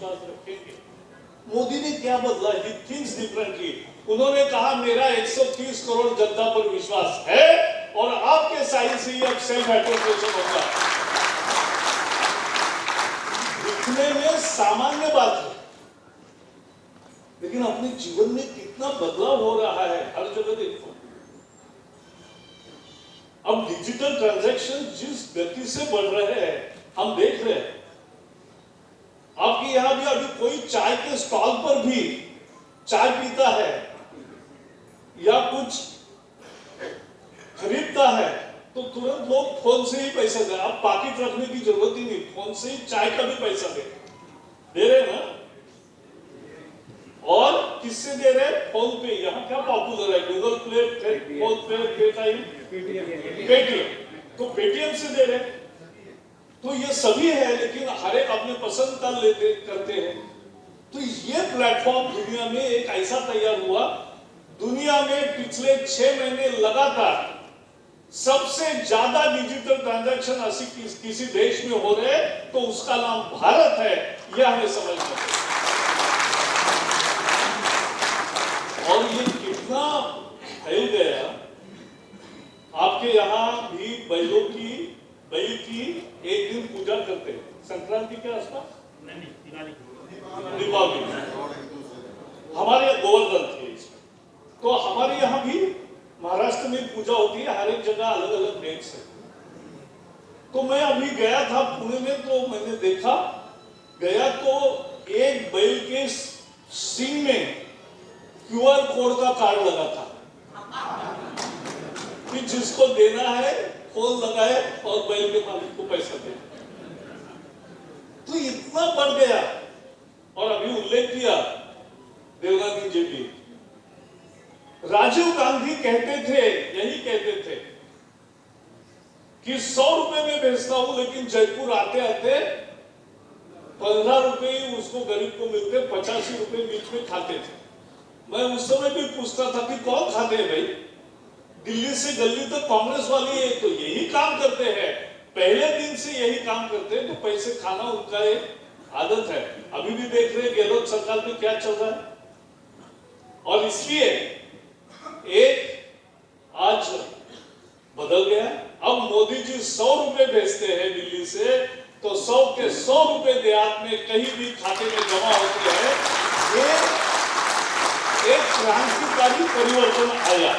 विश्वास रखेंगे। मोदी ने क्या बदला? He thinks differently. उन्होंने कहा मेरा 130 करोड़ जनता पर विश्वास है और आपके साइड से ही अब सेल्फ एटेस्टेशन होगा। दिखने में सामान्य बात है, लेकिन अपने जीवन में कितना बदलाव हो रहा है हर जगह देखो। अब डिजिटल ट्रांजैक्शन जिस गति से बढ़ रहे हैं हम देख रहे हैं। आपके यहां भी अभी कोई चाय के स्टॉल पर भी चाय पीता है या कुछ खरीदता है तो तुरंत लोग फोन से ही पैसा दे। आप पाकिट रखने की जरूरत ही नहीं, फोन से ही चाय का भी पैसा दे रहे ना। और किससे दे रहे? फोन पे। यहाँ क्या पॉपुलर है? गूगल पे, फोन पे, पेटीएम। तो पेटीएम से दे रहे। तो ये सभी है, लेकिन हर एक अपने पसंद का करते हैं। तो ये प्लेटफॉर्म दुनिया में एक ऐसा तैयार हुआ। दुनिया में पिछले 6 महीने लगातार सबसे ज्यादा डिजिटल ट्रांजैक्शन ऐसी किसी देश में हो रहे तो उसका नाम भारत है। यह हमें समझना चाहिए। और ये कितना फैल गया। आपके यहाँ भी बैल की एक दिन पूजा करते हैं संक्रांति के आसपास, दीपावली। हमारे यहाँ गोवर्धन थे इसमें। तो हमारे यहाँ भी महाराष्ट्र में पूजा होती है, हर एक जगह अलग अलग डेट्स है। तो मैं अभी गया था पुणे में, तो मैंने देखा गया तो एक बैल के सींग में QR कोड का कार्ड लगा था कि जिसको देना है फोन लगाए और बैल के मालिक को पैसा दे। तो इतना बढ़ गया। और अभी उल्लेख किया देवनानी जी भी, राजीव गांधी कहते थे, यही कहते थे कि 100 रुपए में बेचता हूं, लेकिन जयपुर आते आते 15 रुपए ही उसको गरीब को मिलते, 85 रुपए बीच में खाते थे। मैं उस समय भी पूछता था कि कौन खाते हैं भाई? दिल्ली से गली तक कांग्रेस वाली है तो यही काम करते हैं, पहले दिन से यही काम करते हैं, तो पैसे खाना उनका एक आदत है। अभी भी देख रहे हैं गहलोत सरकार में क्या चल रहा है। और इसलिए एक आज बदल गया। अब मोदी जी 100 रुपए भेजते हैं दिल्ली से, तो 100 के 100 रुपए देहात में कहीं भी खाते में जमा होते हैं। ये एक क्रांतिकारी परिवर्तन आया।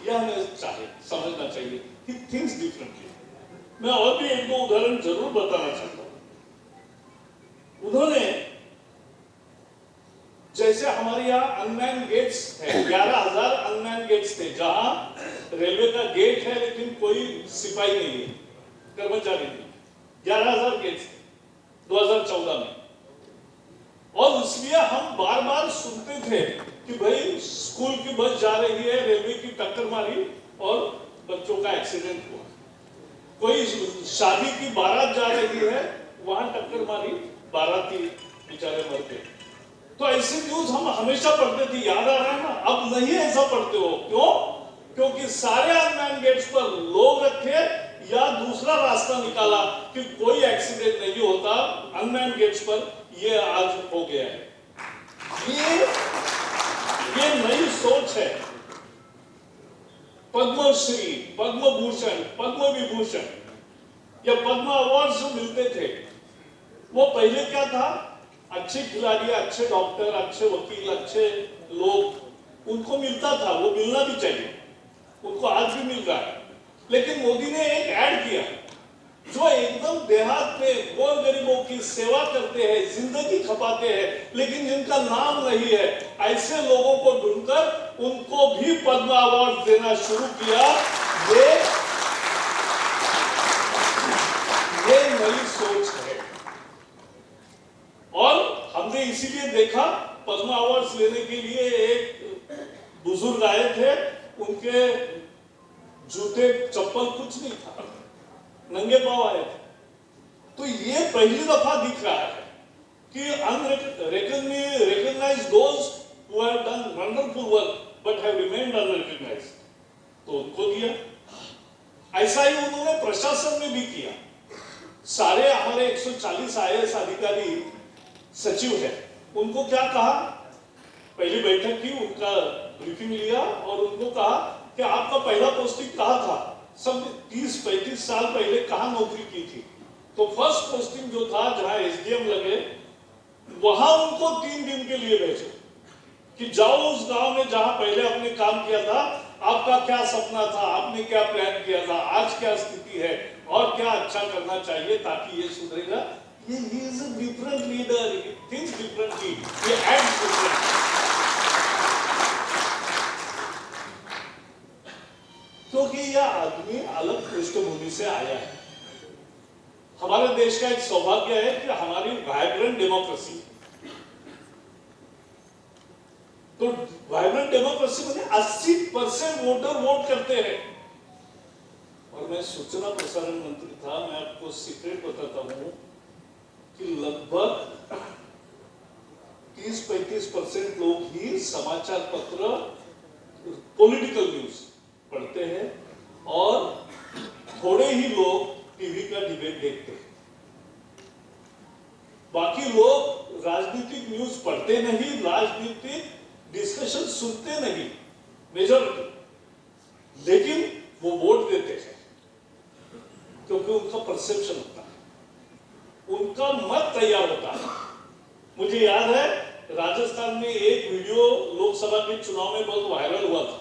यह हमें समझना चाहिए कि थिंग्स डिफरेंटली। मैं और भी एक दो उदाहरण जरूर बताना चाहता हूं। उन्होंने जैसे हमारे यहाँ अनमैन गेट्स है, 11,000 अनमैन गेट्स थे, जहां रेलवे का गेट है लेकिन कोई सिपाही नहीं है, कर्मचारी नहीं। 11,000 गेट्स थे 2014 में। और इसलिए हम बार बार सुनते थे कि भाई स्कूल की बस जा रही है, रेलवे की टक्कर मारी और बच्चों का एक्सीडेंट हुआ। कोई शादी की बारात जा रही है, वहां टक्कर मारी, बाराती बेचारे मर गए। तो ऐसी न्यूज हम हमेशा पढ़ते थे, याद आ रहा है ना? अब नहीं ऐसा पढ़ते हो। क्यों? क्योंकि सारे अनमैन गेट्स पर लोग रखे या दूसरा रास्ता निकाला कि कोई एक्सीडेंट नहीं होता। अनमैन गेट्स पर ये आज हो गया है। ये नई सोच है। पद्मश्री, पद्म भूषण, पद्म विभूषण या पद्म अवार्ड जो मिलते थे, वो पहले क्या था? अच्छे खिलाड़ी, अच्छे डॉक्टर, अच्छे वकील, अच्छे लोग, उनको मिलता था। वो मिलना भी चाहिए, उनको आज भी मिल रहा है। लेकिन मोदी ने एक ऐड किया जो एकदम देहात में गोर गरीबों की सेवा करते हैं, जिंदगी खपाते हैं, लेकिन जिनका नाम नहीं है, ऐसे लोगों को ढूंढकर उनको भी पद्म अवार्ड देना शुरू किया। ये नई सोच है। और हमने इसीलिए देखा पद्म अवार्ड लेने के लिए एक बुजुर्ग आए थे, उनके जूते चप्पल कुछ नहीं था, नंगे पांव आए थे। तो ये पहली दफा दिख रहा है कि unrecognized those who have done wonderful work but have remained unrecognized, तो उनको दिया। ऐसा ही उन्होंने प्रशासन में भी किया। सारे हमारे 140 IAS अधिकारी सचिव है, उनको क्या कहा, पहली बैठक की, उनका ब्रीफिंग लिया और उनको कहा कि आपका पहला पोस्टिंग कहाँ था, सब 30-35 साल पहले कहाँ नौकरी की थी। तो फर्स्ट पोस्टिंग जो था जहां एसडीएम लगे, वहां उनको 3 दिन के लिए भेजो कि जाओ उस गांव में जहां पहले आपने काम किया था, आपका क्या सपना था, आपने क्या प्लान किया था, आज क्या स्थिति है और क्या अच्छा करना चाहिए ताकि ये सुधरेगा। ये he is a different leader, he thinks differently, he acts differently. क्योंकि यह आदमी अलग पृष्ठभूमि से आया है। हमारे देश का एक सौभाग्य है कि हमारी वाइब्रेंट डेमोक्रेसी, तो वाइब्रेंट डेमोक्रेसी में 80% वोटर वोट करते हैं। और मैं सूचना प्रसारण मंत्री था, मैं आपको सीक्रेट बताता हूं कि लगभग 30-35% लोग ही समाचार पत्र, पॉलिटिकल न्यूज पढ़ते हैं और थोड़े ही लोग टीवी का डिबेट देखते हैं। बाकी लोग राजनीतिक न्यूज पढ़ते नहीं, राजनीतिक डिस्कशन सुनते नहीं, मेजॉरिटी, लेकिन वो वोट देते हैं क्योंकि उनका परसेप्शन होता है, उनका मत तैयार होता है। मुझे याद है राजस्थान में एक वीडियो लोकसभा के चुनाव में बहुत वायरल हुआ था।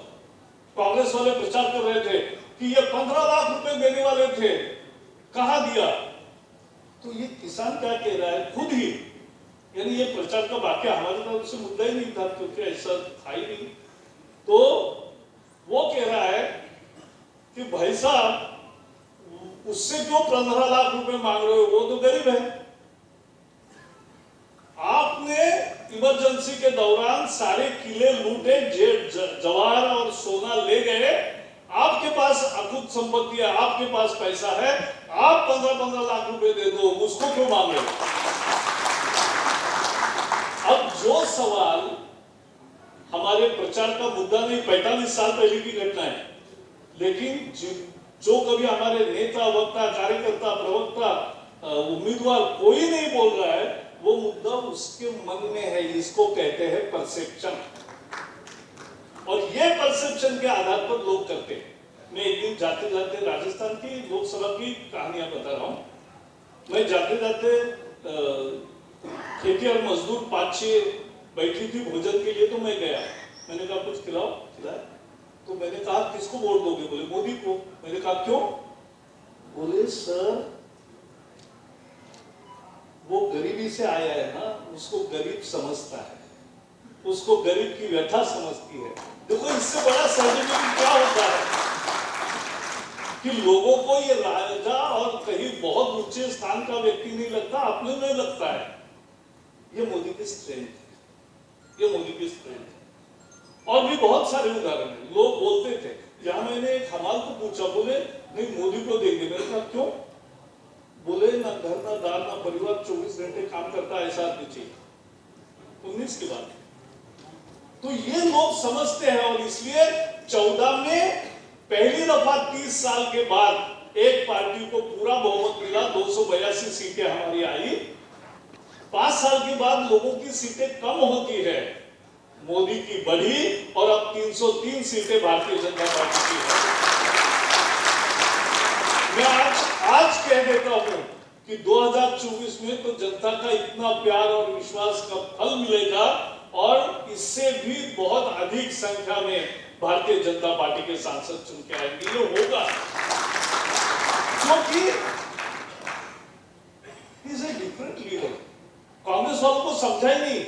कांग्रेस वाले प्रचार कर रहे थे कि ये 15 लाख रुपए देने वाले थे, कहां दिया। तो ये किसान क्या कह रहा है खुद ही, यानी ये प्रचार का वाक्य हमारी तरफ से मुद्दा ही नहीं था क्योंकि ऐसा था ही नहीं। तो वो कह रहा है कि भाई साहब उससे क्यों 15 लाख रुपए मांग रहे हो, वो तो गरीब है। आपने इमरजेंसी के दौरान सारे किले लूटे, जवाहर और सोना ले गए, आपके पास अकुत संपत्ति है, आपके पास पैसा है, आप 15-15 लाख रुपए दे दो, उसको क्यों मांग रहे हो। अब जो सवाल हमारे प्रचार का मुद्दा नहीं, 45 साल पहले की घटना है, लेकिन जो कभी हमारे नेता, वक्ता, कार्यकर्ता, प्रवक्ता, उम्मीदवार कोई नहीं बोल रहा है, वो मुद्दा उसके मन में है। इसको कहते हैं परसेप्शन, और ये परसेप्शन के आधार पर लोग करते हैं। मैं एक दिन जाते जाते राजस्थान की लोकसभा की कहानियां बता रहा हूं। मैं जाते जाते खेती और मजदूर 5-6 बैठी थी भोजन के लिए, तो मैं गया, मैंने कहा कुछ खिलाओ, खिलाया। तो मैंने कहा किसको वोट दोगे, बोले मोदी को। मैंने कहा क्यों, बोले सर वो गरीबी से आया है ना, उसको गरीब समझता है, उसको गरीब की व्यथा समझती है। देखो इससे बड़ा सर्टिफिकेट क्या होता है कि लोगों को ये राजा और कहीं बहुत ऊंचे स्थान का व्यक्ति नहीं लगता, अपने में लगता है। ये मोदी की स्ट्रेंथ है, ये मोदी की स्ट्रेंथ है। और भी बहुत सारे उदाहरण हैं। लोग बोलते थे, जहां मैंने एक हमाल को पूछा, बोले नहीं मोदी को देंगे। मैंने कहा क्यों, बोले ना घर ना दार ना परिवार, 24 घंटे काम करता है, ऐसा आदमी चाहिए। 19 की बात। तो ये लोग समझते हैं, और इसलिए 14 में पहली दफा 30 साल के बाद एक पार्टी को पूरा बहुमत मिला, 282 सीटें हमारी आई। 5 साल के बाद लोगों की सीटें कम होती है, मोदी की बढ़ी, और अब 303 सीटें भारतीय जनता पार्टी की है। मैं आज कह देता हूं कि 2024 में तो जनता का इतना प्यार और विश्वास का फल मिलेगा, और इससे भी बहुत अधिक संख्या में भारतीय जनता पार्टी के सांसद चुन के आएंगे। ये होगा क्योंकि is a different leader. Congress वालों को समझा ही नहीं,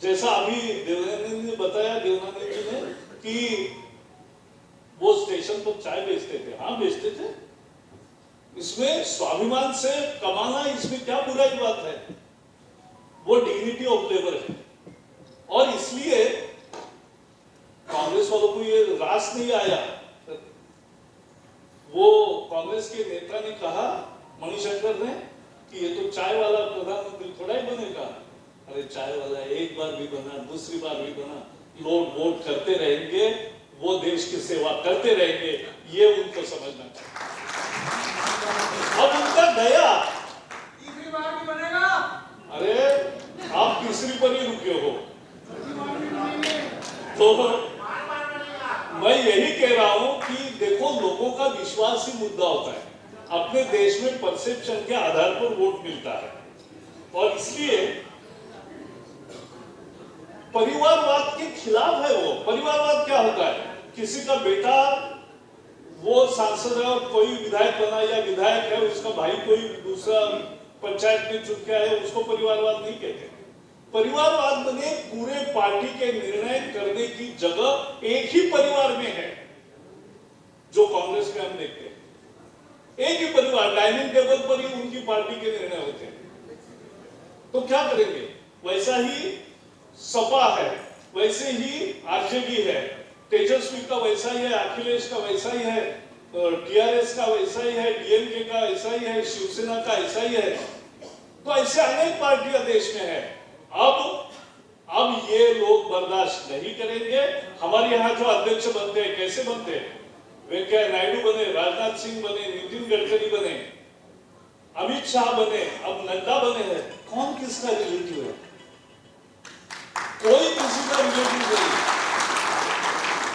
जैसा अभी देवनानी ने बताया, देवनानी जी ने, कि वो स्टेशन पर चाय बेचते थे। हाँ बेचते थे, इसमें स्वाभिमान से कमाना, इसमें क्या बुराई बात है, वो डिग्निटी ऑफ लेबर है। और इसलिए कांग्रेस वालों को ये रास नहीं आया। वो कांग्रेस के नेता ने कहा, मणिशंकर ने, कि ये तो चाय वाला प्रधानमंत्री थोड़ा ही बनेगा। अरे चाय वाला एक बार भी बना, दूसरी बार भी बना, लोग वोट करते रहेंगे, वो देश की सेवा करते रहेंगे, ये उनको समझना चाहिए। अब उनका गया, तीसरी बार भी बनेगा। अरे तीसरी पर ही रुके हो। तो मैं यही कह रहा हूं कि देखो, लोगों का विश्वास ही मुद्दा होता है। अपने देश में परसेप्शन के आधार पर वोट मिलता है, और इसलिए परिवारवाद के खिलाफ है वो। परिवारवाद क्या होता है? किसी का बेटा वो सांसद है और कोई विधायक बना या विधायक है, उसका भाई कोई दूसरा पंचायत में चुन के आया, उसको परिवारवाद नहीं कहते। परिवारवाद में पूरे पार्टी के निर्णय करने की जगह एक ही परिवार में है, जो कांग्रेस में हम देखते हैं। एक ही परिवार, डाइनिंग टेबल पर ही उनकी पार्टी के निर्णय होते हैं। तो क्या करेंगे? वैसा ही सपा है, वैसे ही आरजेडी है, तेजस्वी का वैसा ही है, अखिलेश का वैसा ही है, टीआरएस का वैसा ही है, डीएमके का ऐसा ही है, शिवसेना का ऐसा ही है। तो ऐसे अनेक पार्टियां देश में है। अब ये लोग बर्दाश्त नहीं करेंगे। हमारे यहाँ जो अध्यक्ष बनते हैं, कैसे बनते हैं? वेंकैया नायडू बने, राजनाथ सिंह बने, नितिन गडकरी बने, अमित शाह बने, अब नड्डा बने हैं। कौन किसका रिलेटिव है? कोई किसी का रिलेटिव नहीं।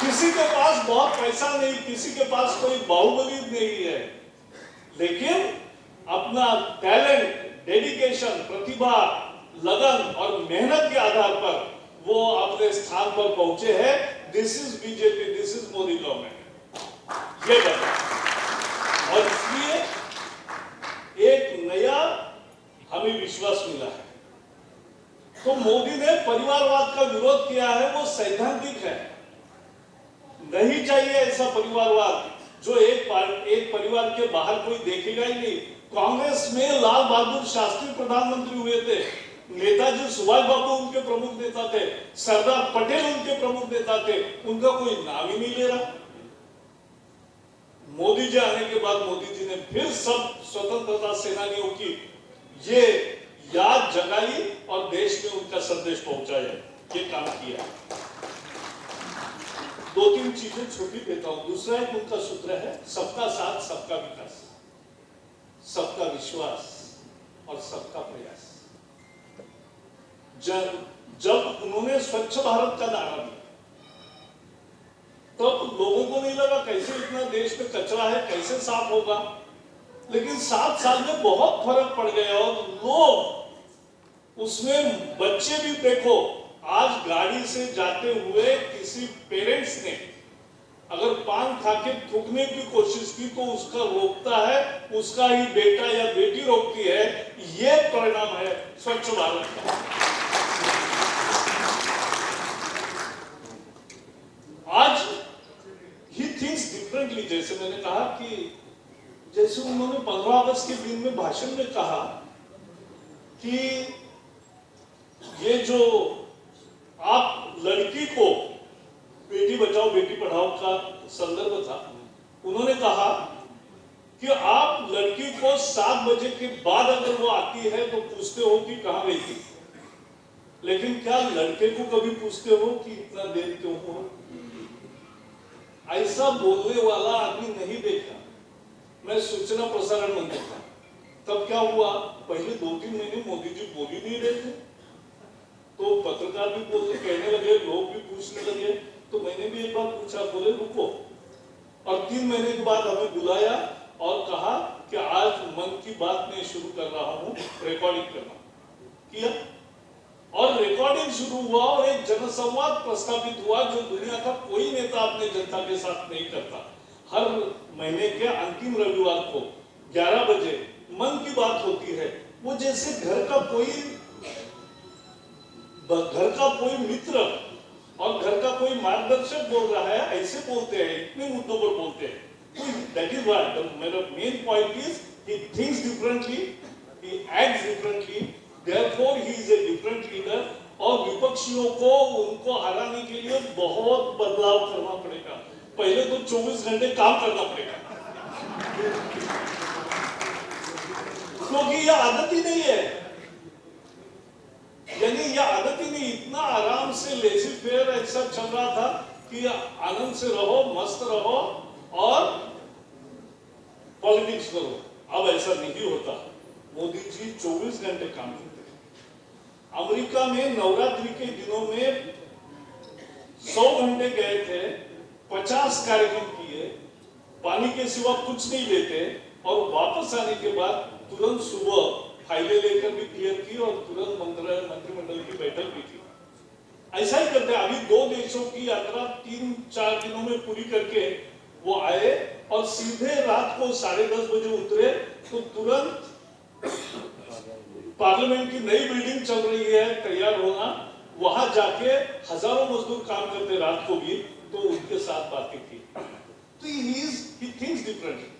किसी के पास बहुत पैसा नहीं, किसी के पास कोई बाहुबली नहीं है, लेकिन अपना टैलेंट, डेडिकेशन, प्रतिभा, लगन और मेहनत के आधार पर वो अपने स्थान पर पहुंचे हैं। This is BJP, this is Modi government, ये बता। और इसलिए एक नया हमें विश्वास मिला है। तो मोदी ने परिवारवाद का विरोध किया है, वो सैद्धांतिक है। नहीं चाहिए ऐसा परिवारवाद जो एक परिवार के बाहर कोई देखेगा ही नहीं। कांग्रेस में लाल बहादुर शास्त्री प्रधानमंत्री हुए थे, नेताजी सुभाष बाबू उनके प्रमुख नेता थे, सरदार पटेल उनके प्रमुख नेता थे, उनका कोई नाम ही नहीं ले रहा। मोदी जी आने के बाद मोदी जी ने फिर सब स्वतंत्रता सेनानियों की ये याद जगाई और देश में उनका संदेश पहुंचाया, ये काम किया। दो तीन चीजें छोटी देता हूं। दूसरा एक उनका सूत्र है, सबका साथ, सबका विकास, सबका विश्वास और सबका प्रयास। जब उन्होंने स्वच्छ भारत का नारा दिया, तब लोगों को नहीं लगा कैसे इतना देश में कचरा है, कैसे साफ होगा। लेकिन 7 साल में बहुत फर्क पड़ गया और लोग उसमें, बच्चे भी देखो, आज गाड़ी से जाते हुए किसी पेरेंट्स ने अगर पान खा के थूकने की कोशिश की तो उसका रोकता है, उसका ही बेटा या बेटी रोकती है। ये परिणाम है स्वच्छ भारत का। आज ही थिंक्स डिफरेंटली। जैसे मैंने कहा कि जैसे उन्होंने 15 अगस्त के दिन में भाषण में कहा कि ये जो आप लड़की को बेटी बचाओ बेटी पढ़ाओ का संदर्भ था, उन्होंने कहा कि आप लड़की को 7 बजे के बाद अगर वो आती है तो पूछते हो कि कहां गई थी, लेकिन क्या लड़के को कभी पूछते हो कि इतना देर क्यों हो? ऐसा बोलने वाला आदमी नहीं देखा। मैं सूचना प्रसारण मंत्री था, तब क्या हुआ, पहले 2-3 महीने मोदी जी बोल ही नहीं रहे थे, तो पत्रकार भी बोलने कहने लगे, लोग भी पूछने लगे। तो मैंने भी एक बार पूछा, बोले रुको, और 3 महीने के बाद हमें बुलाया और कहा कि आज मन की बात मैं शुरू कर रहा हूं, रिकॉर्डिंग करना किया, और रिकॉर्डिंग शुरू हुआ और एक जनसंवाद प्रस्तावित हुआ जो दुनिया का कोई नेता अपने जनता के साथ नहीं करता। हर महीने के अंतिम रविवार को 11 बजे मन की बात होती है। वो जैसे घर का कोई मित्र और घर का कोई मार्गदर्शक बोल रहा है, ऐसे बोलते हैं, इतने मुद्दों पर बोलते हैं। दैट इज व्हाट मेरा main point is, he thinks differently, he acts differently, therefore he is a different leader. और विपक्षियों को उनको हराने के लिए बहुत बदलाव करना पड़ेगा। पहले तो 24 घंटे काम करना पड़ेगा, क्योंकि यह आदत ही नहीं है। यानी यह आदत ही नहीं, इतना आराम से लेजी फेयर ऐसा चल रहा था कि आनंद से रहो, मस्त रहो और पॉलिटिक्स करो। अब ऐसा नहीं होता। मोदी जी 24 घंटे काम करते हैं। अमेरिका में नवरात्रि के दिनों में 100 घंटे गए थे, 50 कार्यक्रम किए, पानी के सिवा कुछ नहीं लेते, और वापस आने के बाद तुरंत सुबह फाइलें लेकर भी क्लियर की और तुरंत मंत्रिमंडल की बैठक भी की। ऐसा ही करते हैं। अभी 2 देशों की यात्रा 3-4 दिनों में पूरी करके वो आए और सीधे रात को 10:30 बजे उतरे, तो तुरंत पार्लियामेंट की नई बिल्डिंग चल रही है, तैयार होना, वहां जाके हजारों मजदूर काम करते रात को भी, तो उनके साथ बातें की। तो ही थिंक्स डिफरेंट।